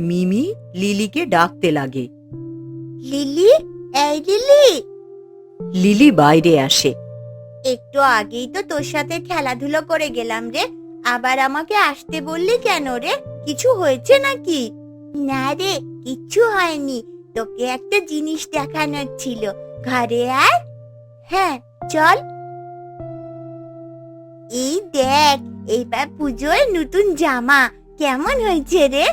মিমি লিলিকে ডাকতে লাগে। লিলি, এই লিলি, লিলি বাইরে আসে। একটু আগেই তো তোর সাথে খেলাধুলো করে গেলাম রে, আবার আমাকে আসতে বললি কেন রে? কিছু হয়েছে নাকি? না রে, কিচ্ছু হয়নি, তোকে একটা জিনিস দেখানোর ছিল। ঘরে আয়। হ্যাঁ, চল। এই দেখ, এইবার পুজোয় নতুন জামা কেমন হয়েছে রে?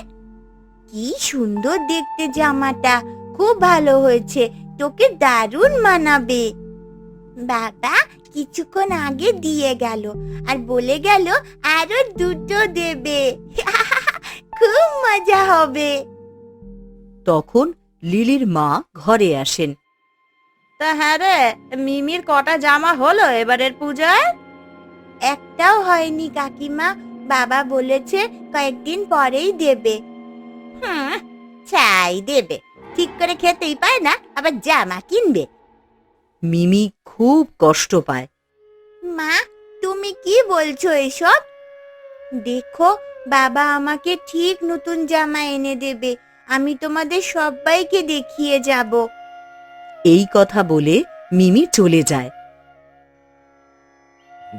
কি সুন্দর দেখতে জামাটা, খুব ভালো হয়েছে, তোকে দারুণ মানাবে। বাবা কিছুক্ষণ আগে দিয়ে গেল, আর বলে গেল আরো দুটো দেবে। খুব মজা হবে। তখন লিলির মা ঘরে আসেন। তা হ্যাঁ রে, মিমির কটা জামা হলো এবারের পূজায়? একটাও হয়নি কাকিমা, বাবা বলেছে কয়েকদিন পরেই দেবে। চাই দেবে, ঠিক করে খেতেই পায় না, আবার জামা কিনবে। মিমি খুব কষ্ট পায়। মা, তুমি কি বলছো এসব? দেখো, বাবা আমাকে ঠিক নতুন জামা এনে দেবে, আমি তোমাদের সবাইকে দেখিয়ে যাব। এই কথা বলে মিমি চলে যায়।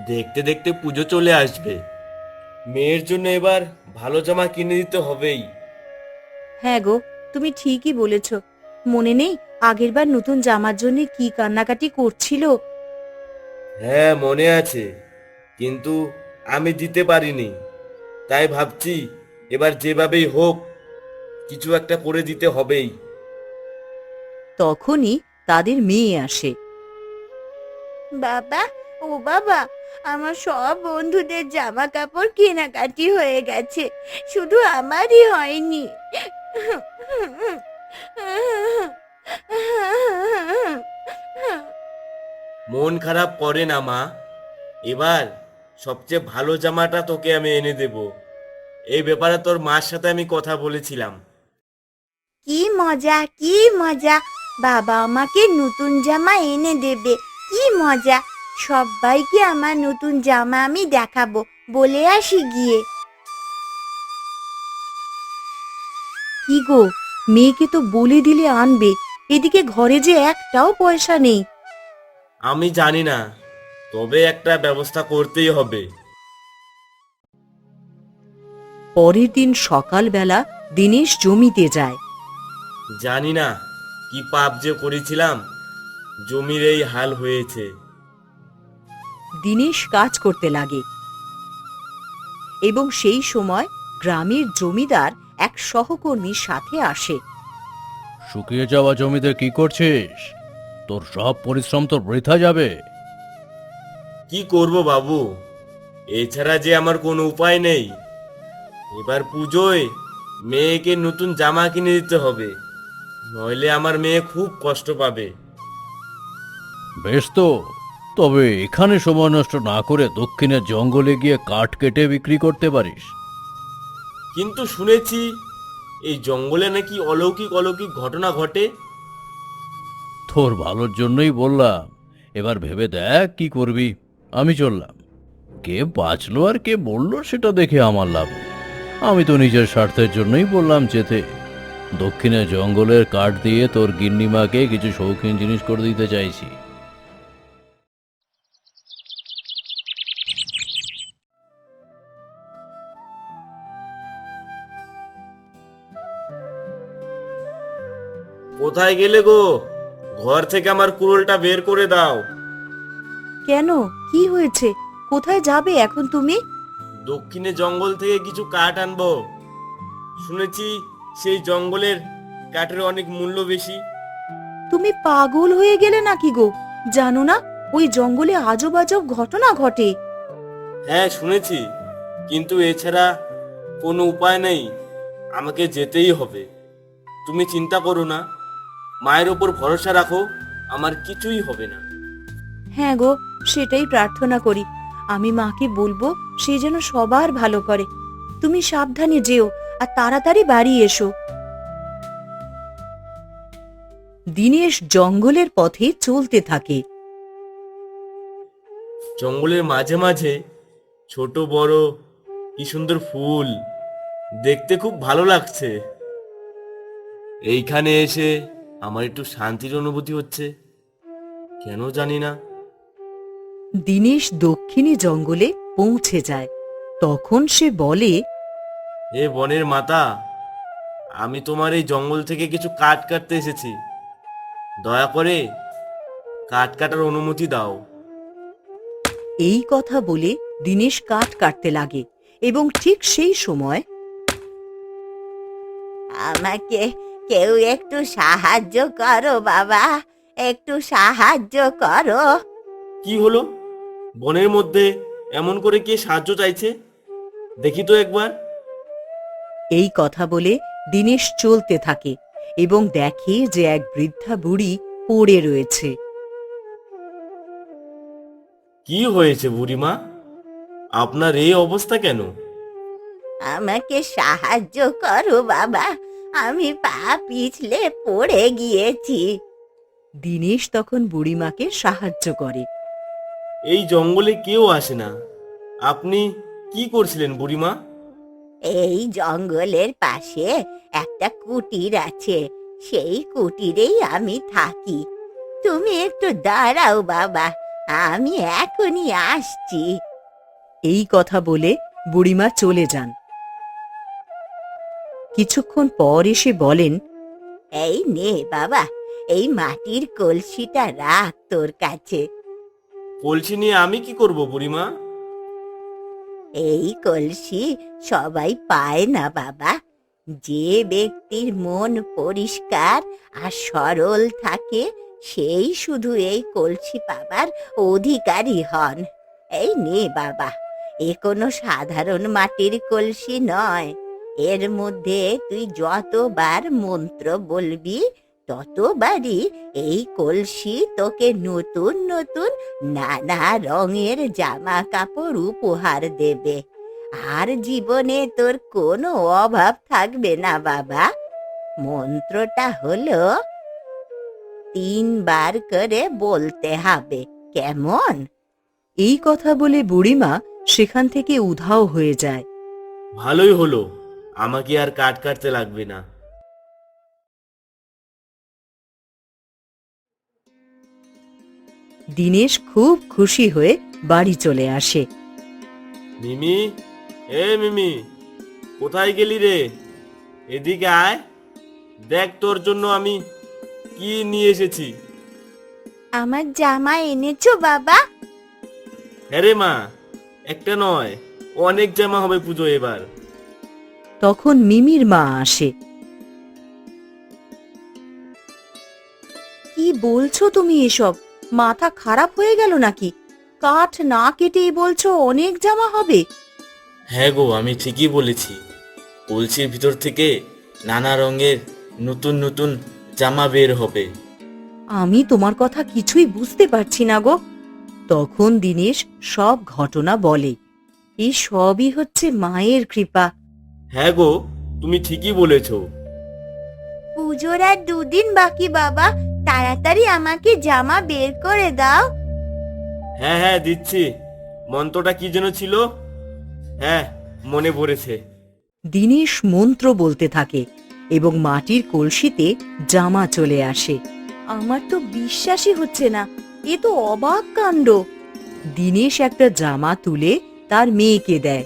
দেখতে দেখতে পুজো চলে আসবে, মেয়ের জন্য এবার ভালো জামা কিনে দিতে হবেই। হ্যাঁ গো, তুমি ঠিকই বলেছ। মনে নেই আগেরবার নতুন জামার জন্য কি কান্নাকাটি করছিল? হ্যাঁ মনে আছে, কিন্তু আমি দিতে পারিনি, তাই ভাবছি এবার যেভাবেই হোক কিছু একটা করে দিতে হবেই। তখনই তাদের মেয়ে আসে। বাবা, ও বাবা, আমার সব বন্ধুদের জামা কাপড় কেনাকাটি হয়ে গেছে, শুধু আমারই হয়নি। মন খারাপ করে না মা, এবার সবচেয়ে ভালো জামাটা তোকে আমি এনে দেব। এই ব্যাপারে তোর মার সাথে আমি কথা বলেছিলাম। কি মজা, কি মজা, বাবা আমাকে নতুন জামা এনে দেবে, কি মজা। সবাইকে আমার নতুন জামা আমি দেখাবো, বলে আসি গিয়ে। কি গো, মেয়েকে তো বলে দিলে আনবে, এদিকে ঘরে যে একটাও পয়সা নেই। আমি জানি না, তবে একটা ব্যবস্থা করতেই হবে। পরের দিন সকালবেলা দিনেশ জমিতে যায়। জানি না কি পাপ যে করেছিলাম, জমির এই হাল হয়েছে। দিনেশ কাজ করতে লাগে এবং সেই সময় গ্রামের জমিদার এক সহকর্মীর সাথে আসে। শুকিয়ে যাওয়া জমিতে কি করছিস? তোর সব পরিশ্রম তো বৃথা যাবে। কি করব বাবু, এছাড়া যে আমার কোনো উপায় নেই। এবার পুজোয় মেয়েকে নতুন জামা কিনে দিতে হবে, নইলে আমার মেয়ে খুব কষ্ট পাবে। বেশ তো, তবে এখানে সময় নষ্ট না করে দক্ষিণের জঙ্গলে গিয়ে কাঠ কেটে বিক্রি করতে পারিস। কিন্তু শুনেছি এই জঙ্গলে নাকি অলৌকিক অলৌকিক ঘটনা ঘটে। তোর ভালোর জন্যই বললাম, এবার ভেবে দেখ কি করবি। আমি চললাম, কে বাঁচলো আর কে বললো সেটা দেখে আমার লাভ নেই। আমি তো নিজের স্বার্থের জন্যই বললাম যেতে। দক্ষিণে জঙ্গলের কাঠ দিয়ে তোর গিন্নিমাকে কিছু শৌখিন জিনিস করে দিতে চাইছি। কোথায় গেলে গো? ঘর থেকে আমার কুড়োলটা বের করে দাও। কেন, কি হয়েছে? কোথায় যাবে এখন তুমি? দক্ষিণে জঙ্গল থেকে কিছু কাঠ আনবো, শুনেছি সেই জঙ্গলের কাঠের অনেক মূল্য বেশি। তুমি পাগল হয়ে গেলে নাকি গো? জানো না ওই জঙ্গলে আজব আজব ঘটনা ঘটে। হ্যাঁ শুনেছি, কিন্তু এছাড়া কোনো উপায় নেই, আমাকে যেতেই হবে। তুমি চিন্তা করো না, মায়ের ওপর ভরসা রাখো, আমার কিছুই হবে না। হ্যাঁ গো, সেটাই প্রার্থনা করি। আমি মাকে বলবো সে যেন সবার ভালো করে। তুমি সাবধানে যেও আর তাড়াতাড়ি বাড়ি এসো। দিনেশ জঙ্গলের পথে চলতে থাকে। জঙ্গলের মাঝে মাঝে ছোট বড় কি সুন্দর ফুল, দেখতে খুব ভালো লাগছে। এইখানে এসে আমার একটু শান্তির অনুভূতি হচ্ছে, কেন জানি না। দিনেশ দক্ষিণী জঙ্গলে পৌঁছে যায়। তখন সে বলে, এ বনের মাতা, আমি তোমার এই জঙ্গল থেকে কিছু কাঠ কাটতে এসেছি, দয়া করে কাঠ কাটার অনুমতি দাও। এই কথা বলে দিনেশ কাঠ কাটতে লাগে এবং ঠিক সেই সময় আমাকে কেউ একটু সাহায্য করো বাবা, একটু সাহায্য করো। কি হলো? বনের মধ্যে এমন করে কে সাহায্য চাইছে? দেখি তো একবার। এই কথা বলে দিনেশ চলতে থাকে এবং দেখে যে এক বৃদ্ধা বুড়ি পড়ে রয়েছে। কি হয়েছে বুড়িমা? আপনার এই অবস্থা কেন? আমাকে সাহায্য করো বাবা, আমি পা পিছলে পড়ে গিয়েছি। দিনেশ তখন বুড়িমাকে সাহায্য করে। এই জঙ্গলে কেউ আসে না, আপনি কি করছিলেন বুড়িমা? এই জঙ্গলের পাশে একটা কুটির আছে, সেই কুটিরেই আমি থাকি। তুমি একটু দাঁড়াও বাবা, আমি এখনই আসছি। এই কথা বলে বুড়িমা চলে যান। কিছুক্ষণ পর এসে বলেন, এই নে বাবা, এই মাটির কলসিটা রাখ তোর কাছে। কলসি নিয়ে আমি কি করব বুড়িমা? এই কলসি সবাই পায় না বাবা। যে ব্যক্তির মন পরিষ্কার আর সরল থাকে, সেই শুধু এই কলসি পাবার অধিকারী হন। এই নে বাবা, এ কোনো সাধারণ মাটির কলসি নয়। এর মধ্যে তুই যতবার মন্ত্র বলবি, ততবারই এই কলসি তোকে নতুন নতুন নানা রঙের জামা কাপড় উপহার দেবে। আর জীবনে তোর কোনো অভাব থাকবে না বাবা। মন্ত্রটা হলো 3 বার করে বলতে হবে, কেমন? এই কথা বলে বুড়িমা সেখান থেকে উধাও হয়ে যায়। ভালোই হলো, আমাকে আর কাঠ কাটতে লাগবে না। দিনেশ খুব খুশি হয়ে বাড়ি চলে আসে। মিমি, এ মিমি, কোথায় গেলি রে? এদিকে আয়, দেখ তোর জন্য আমি কি নিয়ে এসেছি। আমার জামা এনেছো বাবা? হ্যাঁ রে মা, একটা নয়, অনেক জামা হবে পুজো এবার। তখন মিমির মা আসে। কি বলছো তুমি এসব? মাথা খারাপ হয়ে গেল নাকি? কাঠ না কেটেই বলছো অনেক জামা হবে? হ্যাঁ গো, আমি ঠিকই বলেছি। কলসির ভিতর থেকে নানা রঙের নতুন নতুন জামা বের হবে। আমি তোমার কথা কিছুই বুঝতে পারছি না গো। তখন দিনেশ সব ঘটনা বলে। এই সবই হচ্ছে মায়ের কৃপা। হ্যাঁ গো, তুমি ঠিকই বলেছো। পুজোর আর 2 দিন বাকি বাবা, তাড়াতাড়ি আমাকে জামা বের করে দাও। হ্যাঁ হ্যাঁ, দিচ্ছি। মন্ত্রটা কি যেন ছিল? হ্যাঁ, মনে পড়েছে। দিনেশ মন্ত্র বলতে থাকে এবং মাটির কলসিতে জামা চলে আসে। আমার তো বিশ্বাসই হচ্ছে না, এ তো অবাক কাণ্ড। দিনেশ একটা জামা তুলে তার মেয়েকে দেয়।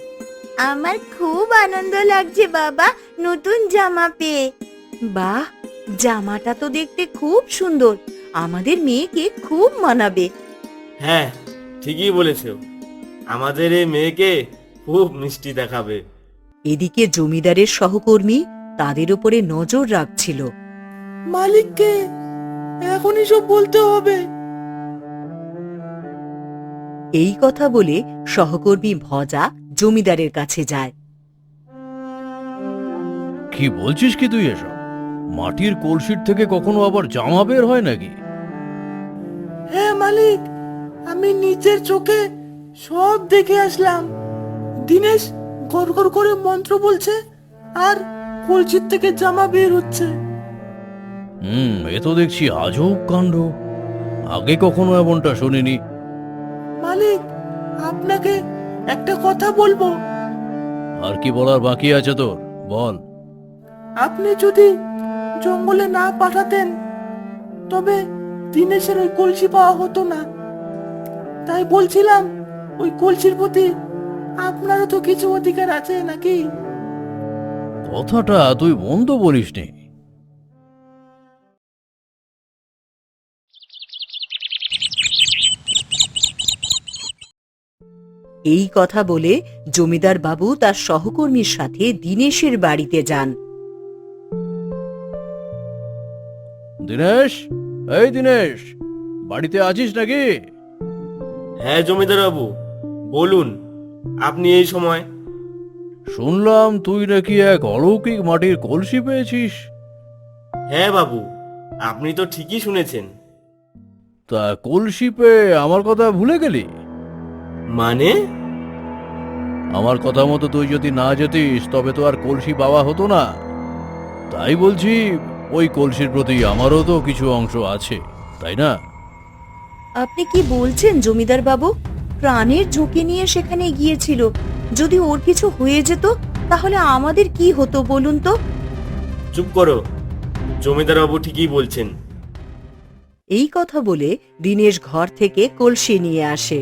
আমার খুব আনন্দ লাগছে বাবা, নতুন জামা পেয়ে। বাহ, জামাটা তো দেখতে খুব সুন্দর, আমাদের মেয়েকে খুব মানাবে। হ্যাঁ, ঠিকই বলেছো, আমাদের এই মেয়েকে খুব মিষ্টি দেখাবে। এদিকে জমিদারের সহকর্মী তাদের উপরে নজর রাখছিল। মালিককে এখনই সব বলতে হবে। এই কথা বলে সহকর্মী ভজা জমিদারের কাছে যায়। কি বলছিস কি তুই এসব? মাটির কলসির থেকে কখনো আবার জামা বের হয় নাকি? হ্যাঁ মালিক, আমি নিজের চোখে সব দেখে আসলাম। দিনেশ গড়গড় করে মন্ত্র বলছে আর কলসির থেকে জামা বের হচ্ছে। এ তো দেখছি আজব কাণ্ড, আগে কখনো এমনটা শুনিনি। মালিক, আপনাকে একটা কথা বলবো। আর কি বলার বাকি আছে তোর? বল। আপনি যদি জঙ্গলে না পাঠাতেন তবে দিনেশের ওই কলসি পাওয়া হতো না। তাই বলছিলাম ওই কলসির প্রতি আপনারও তো কিছু অধিকার আছে নাকি? কথাটা তুই মন্দ বলিসনি। এই কথা বলে জমিদার বাবু তার সহকর্মীর সাথে দীনেশের বাড়িতে যান। দিনেশ, এই দিনেশ, বাড়িতে আছিস নাকি? হ্যাঁ জমিদার বাবু, বলুন, আপনি এই সময়? শুনলাম তুই নাকি এক অলৌকিক মাটির কলসি পেয়েছিস। হ্যাঁ বাবু, আপনি তো ঠিকই শুনেছেন। তা কলসি পেয়ে আমার কথা ভুলে গেলি? মানে? আমার কথা মতো তুই যদি না যেতিস তবে তো আর কলসি পাওয়া হতো না। তাই বলছি, ওই কলসির প্রতি আমারও তো কিছু অংশ আছে, তাই না? আপনি কি বলছেন জমিদার বাবু? প্রাণের ঝুঁকি নিয়ে সেখানে গিয়েছিল, যদি ওর কিছু হয়ে যেত তাহলে আমাদের কি হতো বলুন তো? চুপ করো, জমিদার বাবু ঠিকই বলছেন। এই কথা বলে দীনেশ ঘর থেকে কলসি নিয়ে আসে।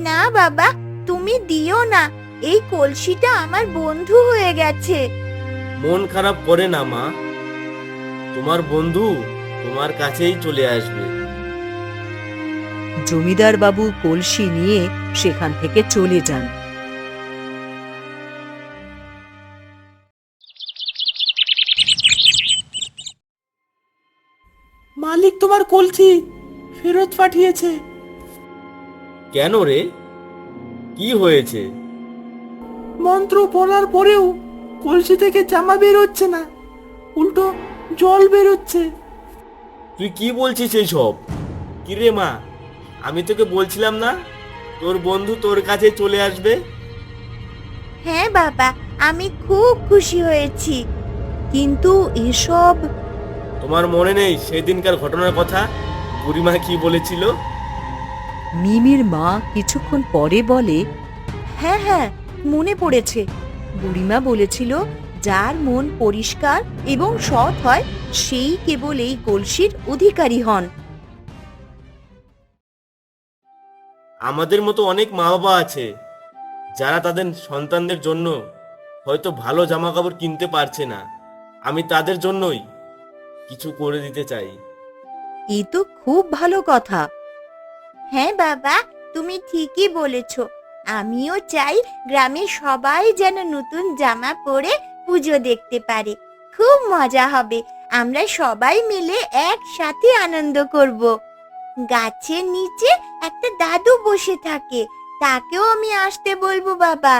না বাবা, তুমি দিও না, এই কলসিটা আমার বন্ধু হয়ে গেছে। মন খারাপ করে না মা, তোমার বন্ধু তোমার কাছেই চলে আসবে। জমিদার বাবু কলসি নিয়ে সেখান থেকে চলে যান। মালিক তোমার কলসি ফেরত পাঠিয়েছে। কেন রে, কি হয়েছে? মন্ত্র পড়ার পরেও কলসি থেকে জামা বের হচ্ছে না, উল্টো জল বেরোচ্ছে। তুই কি বলছিস এই সব? কি রে মা, আমি তোকে বলছিলাম না তোর বন্ধু তোর কাছে চলে আসবে? হ্যাঁ বাবা, আমি খুব খুশি হয়েছি। কিন্তু এসব তোমার মনে নেই সেদিনকার ঘটনার কথা? বুড়িমা কি বলেছিল? মিমির মা কিছুক্ষণ পরে বলে, হ্যাঁ হ্যাঁ, মনে পড়েছে। বুড়িমা বলেছিল যার মন পরিষ্কার এবং সৎ হয় সেই কেবল এই কলসির অধিকারী হন। আমাদের মতো অনেক মা বাবা আছে যারা তাদের সন্তানদের জন্য হয়তো ভালো জামা কাপড় কিনতে পারছে না। আমি তাদের জন্যই কিছু করে দিতে চাই। এই তো খুব ভালো কথা। হ্যাঁ বাবা, তুমি ঠিকই বলেছ। আমিও চাই গ্রামের সবাই যেন নতুন জামা পরে পুজো দেখতে পারে। খুব মজা হবে, আমরা সবাই মিলে একসাথে আনন্দ করব। গাছের নিচে একটা দাদু বসে থাকে, তাকেও আমি আসতে বলবো বাবা।